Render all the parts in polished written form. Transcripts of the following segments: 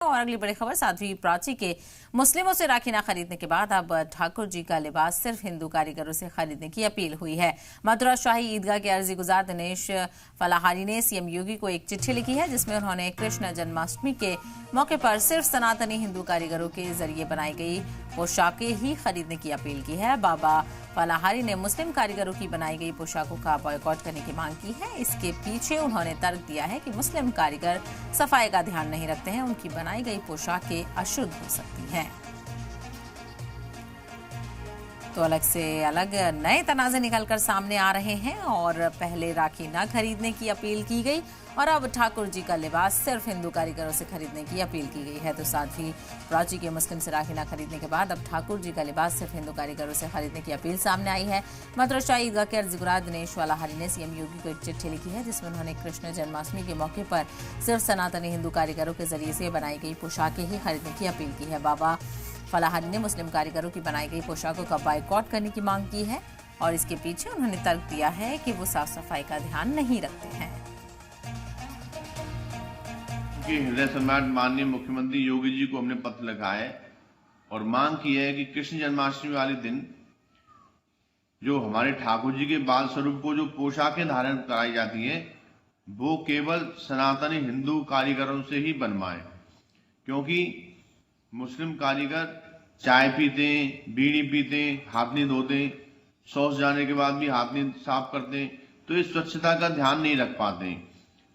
और अगली बड़ी खबर साध्वी प्राची के मुस्लिमों से राखी ना खरीदने के बाद अब ठाकुर जी का लिबास सिर्फ हिंदू कारीगरों से खरीदने की अपील हुई है। मथुरा शाही ईदगाह के अर्जी गुजार दिनेश फलाहारी ने सीएम योगी को एक चिट्ठी लिखी है, जिसमें उन्होंने कृष्ण जन्माष्टमी के मौके पर सिर्फ सनातनी हिंदू कारीगरों के जरिए बनाई गई पोशाकें ही खरीदने की अपील की है। बाबा फलाहारी ने मुस्लिम कारीगरों की बनाई गई पोशाकों का बॉयकॉट करने की मांग की है। इसके पीछे उन्होंने तर्क दिया है कि मुस्लिम कारीगर सफाई का ध्यान नहीं रखते हैं, उनकी बनाई गई पोशाकें अशुद्ध हो सकती हैं। तो अलग से अलग नए तनाज़े निकलकर सामने आ रहे हैं और पहले राखी न खरीदने की अपील की गई और अब ठाकुर जी का लिबास सिर्फ हिंदू कारीगरों से खरीदने की अपील की गई है। तो साध्वी प्राची के मुस्लिम से राखी न खरीदने के बाद अब ठाकुर जी का लिबास सिर्फ हिंदू कारीगरों से खरीदने की अपील सामने आई है। मथुरा शाही ईदगाह के अर्जी गुजार दिनेश फलाहारी ने सीएम योगी को एक चिट्ठी लिखी है, जिसमें उन्होंने कृष्ण जन्माष्टमी के मौके पर सिर्फ सनातनी हिंदू कारीगरों के जरिए से बनाई गई पोशाकें ही खरीदने की अपील की है। बाबा फलाहारी ने मुस्लिम कारीगरों की बनाई गई पोशाकों का बॉयकॉट करने की मांग की है और इसके पीछे उन्होंने तर्क दिया है कि वो साफ सफाई का ध्यान नहीं रखते हैं। हृदय सम्राट माननीय मुख्यमंत्री योगी जी को हमने पत्र लिखा है और मांग की है कि कृष्ण जन्माष्टमी वाले दिन जो हमारे ठाकुर जी के बाल स्वरूप को जो पोशाकें धारण कराई जाती हैं वो केवल सनातनी हिंदू कारीगरों से ही बनवाएं, क्योंकि मुस्लिम कारीगर चाय पीते हैं, बीड़ी पीते हैं, हाथ नहीं धोते, शौच जाने के बाद भी हाथ नहीं साफ करते, तो इस स्वच्छता का ध्यान नहीं रख पाते।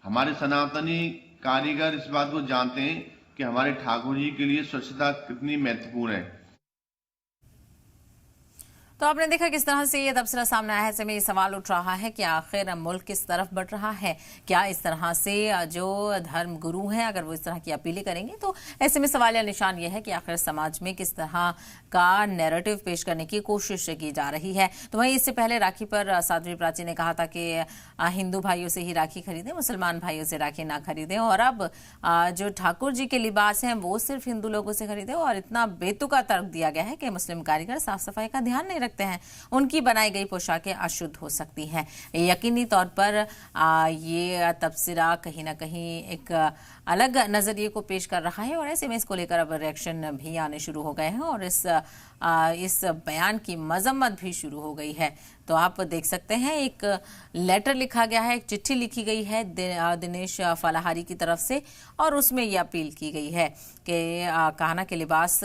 हमारे सनातनी कारीगर इस बात को जानते हैं कि हमारे ठाकुर जी के लिए स्वच्छता कितनी महत्वपूर्ण है। तो आपने देखा किस तरह से ये तबसरा सामने आया है। ऐसे में ये सवाल उठ रहा है कि आखिर मुल्क किस तरफ बढ़ रहा है। क्या इस तरह से जो धर्म गुरु हैं अगर वो इस तरह की अपीलें करेंगे तो ऐसे में सवाल या निशान ये है कि आखिर समाज में किस तरह का नैरेटिव पेश करने की कोशिश की जा रही है। तो वहीं इससे पहले राखी पर साध्वी प्राची ने कहा था कि हिंदू भाइयों से ही राखी खरीदें, मुसलमान भाइयों से राखी ना खरीदें और अब जो ठाकुर जी के लिबास हैं वो सिर्फ हिंदू लोगों से खरीदें और इतना बेतुका तर्क दिया गया है कि मुस्लिम कारीगर साफ सफाई का ध्यान नहीं रखते हैं, उनकी बनाई गई पोशाकें अशुद्ध हो सकती हैं। यकीनी तौर पर ये तबसरा कहीं ना कहीं एक अलग नजरिए को पेश कर रहा है और ऐसे में इसको लेकर अब रिएक्शन भी आने शुरू हो गए हैं और इस बयान की मजम्मत भी शुरू हो गई है। तो आप देख सकते हैं एक लेटर लिखा गया है, एक चिट्ठी लिखी गई है दिनेश फलाहारी की तरफ से और उसमें यह अपील की गई है कि कान्हा के लिबास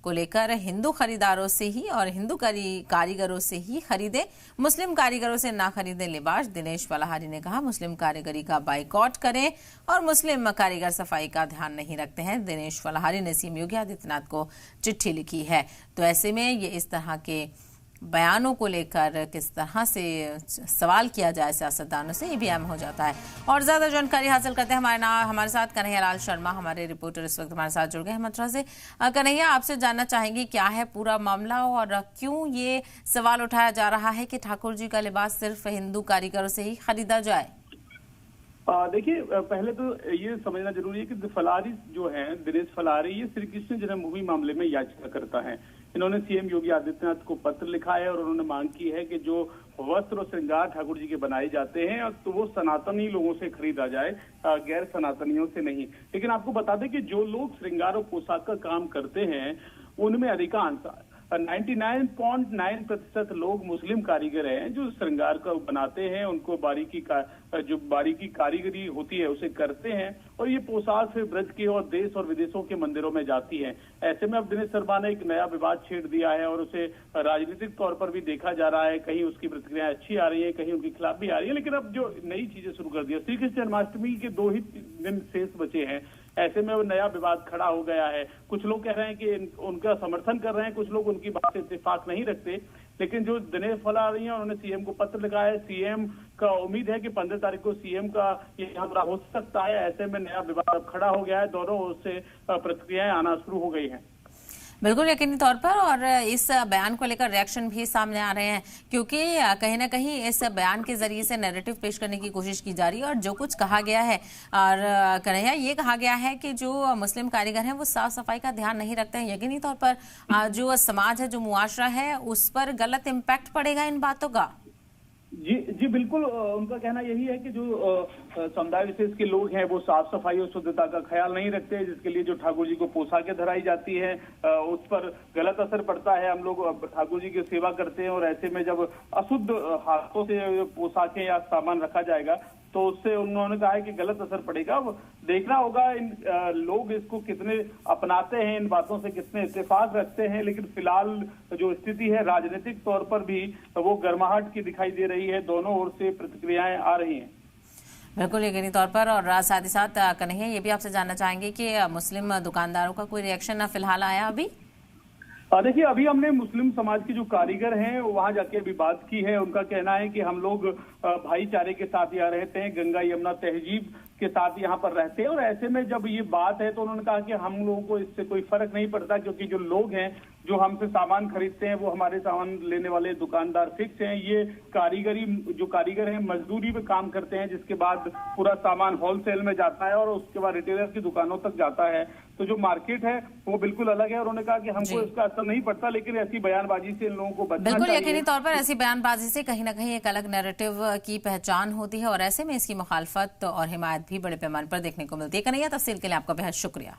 को लेकर हिंदू खरीदारों से ही और हिंदू कारीगरों से ही खरीदें, मुस्लिम कारीगरों से ना खरीदें लिबास। दिनेश फलाहारी ने कहा मुस्लिम कारीगरी का बाइकॉट करें और मुस्लिम कारीगर सफाई का ध्यान नहीं रखते हैं। दिनेश फलाहारी ने सीएम योगी आदित्यनाथ को चिट्ठी लिखी है। तो ऐसे में ये इस तरह के बयानों को लेकर किस तरह से सवाल किया जाए सियासतदानों से, ये भी अहम हो जाता है। और ज्यादा जानकारी हासिल करते हैं हमारे साथ कन्हैया लाल शर्मा, हमारे रिपोर्टर इस वक्त हमारे साथ जुड़ गए हैं मथुरा से। कन्हैया, आपसे जानना चाहेंगे क्या है पूरा मामला और क्यों ये सवाल उठाया जा रहा है कि ठाकुर जी का लिबास सिर्फ हिंदू कारीगरों से ही खरीदा जाए? देखिए, पहले तो ये समझना जरूरी है कि फलाहारी जो है, दिनेश फलाहारी, ये श्री कृष्ण जन्मभूमि मामले में याचिका करता है। इन्होंने सीएम योगी आदित्यनाथ को पत्र लिखा है और उन्होंने मांग की है कि जो वस्त्र और श्रृंगार ठाकुर जी के बनाए जाते हैं तो वो सनातनी लोगों से खरीदा जाए, गैर सनातनियों से नहीं। लेकिन आपको बता दें कि जो लोग श्रृंगार और पोशाक का काम करते हैं उनमें अधिकांश 99.9% लोग मुस्लिम कारीगर हैं जो श्रृंगार का बनाते हैं, उनको जो बारीकी कारीगरी होती है उसे करते हैं और ये पोशाक फिर ब्रज के और देश और विदेशों के मंदिरों में जाती है। ऐसे में अब दिनेश शर्मा ने एक नया विवाद छेड़ दिया है और उसे राजनीतिक तौर पर भी देखा जा रहा है। कहीं उसकी प्रतिक्रियाएं अच्छी आ रही है, कहीं उनके खिलाफ भी आ रही है। लेकिन अब जो नई चीजें शुरू कर दी है, श्री कृष्ण जन्माष्टमी के 2 ही दिन शेष बचे हैं, ऐसे में वो नया विवाद खड़ा हो गया है। कुछ लोग कह रहे हैं कि उनका समर्थन कर रहे हैं, कुछ लोग उनकी बात से इत्तेफाक नहीं रखते। लेकिन जो दिनेश फलाहारी हैं उन्होंने सीएम को पत्र लिखा है। सीएम का उम्मीद है कि 15 तारीख को सीएम का ये हमला हो सकता है। ऐसे में नया विवाद अब खड़ा हो गया है, दोनों ओर से प्रतिक्रियाएं आना शुरू हो गई हैं। बिल्कुल यकीनी तौर पर, और इस बयान को लेकर रिएक्शन भी सामने आ रहे हैं क्योंकि कहीं ना कहीं इस बयान के जरिए से नैरेटिव पेश करने की कोशिश की जा रही है और जो कुछ कहा गया है और कन्हैया ये कहा गया है कि जो मुस्लिम कारीगर हैं वो साफ सफाई का ध्यान नहीं रखते हैं। यकीनी तौर पर जो समाज है, जो मुआशरा है, उस पर गलत इम्पैक्ट पड़ेगा इन बातों का। जी जी बिल्कुल, उनका कहना यही है कि जो समुदाय विशेष के लोग हैं वो साफ सफाई और शुद्धता का ख्याल नहीं रखते, जिसके लिए जो ठाकुर जी को पोशाकें धराई जाती है उस पर गलत असर पड़ता है। हम लोग ठाकुर जी की सेवा करते हैं और ऐसे में जब अशुद्ध हाथों से पोशाकें या सामान रखा जाएगा तो उससे उन्होंने कहा है कि गलत असर पड़ेगा। अब देखना होगा इन लोग इसको कितने अपनाते हैं, इन बातों से कितने इत्तेफाक रखते हैं, लेकिन फिलहाल जो स्थिति है राजनीतिक तौर पर भी वो गर्माहट की दिखाई दे रही है, दोनों ओर से प्रतिक्रियाएं आ रही हैं। बिल्कुल यकीनी तौर पर। और साथ ही साथ कन्हैया, ये भी आपसे जानना चाहेंगे कि मुस्लिम दुकानदारों का कोई रिएक्शन फिलहाल आया अभी? देखिए, अभी हमने मुस्लिम समाज के जो कारीगर हैं वहां जाके अभी बात की है। उनका कहना है कि हम लोग भाईचारे के साथ यहाँ रहते हैं, गंगा यमुना तहजीब के साथ यहाँ पर रहते हैं, और ऐसे में जब ये बात है तो उन्होंने कहा कि हम लोगों को इससे कोई फर्क नहीं पड़ता, क्योंकि जो लोग हैं जो हमसे सामान खरीदते हैं वो हमारे सामान लेने वाले दुकानदार फिक्स हैं। ये जो कारीगर हैं मजदूरी पे काम करते हैं, जिसके बाद पूरा सामान होलसेल में जाता है और उसके बाद रिटेलर की दुकानों तक जाता है। तो जो मार्केट है वो बिल्कुल अलग है। उन्होंने कहा कि हमको इसका असर नहीं पड़ता, लेकिन ऐसी बयानबाजी से इन लोगों को बचना बिल्कुल चाहिए। यकीनी तौर पर ऐसी बयानबाजी से कहीं ना कहीं एक अलग नैरेटिव की पहचान होती है और ऐसे में इसकी मुखालफत और हिमायत भी बड़े पैमाने पर देखने को मिलती है। कन्हैया, तफसील के लिए आपका बेहद शुक्रिया।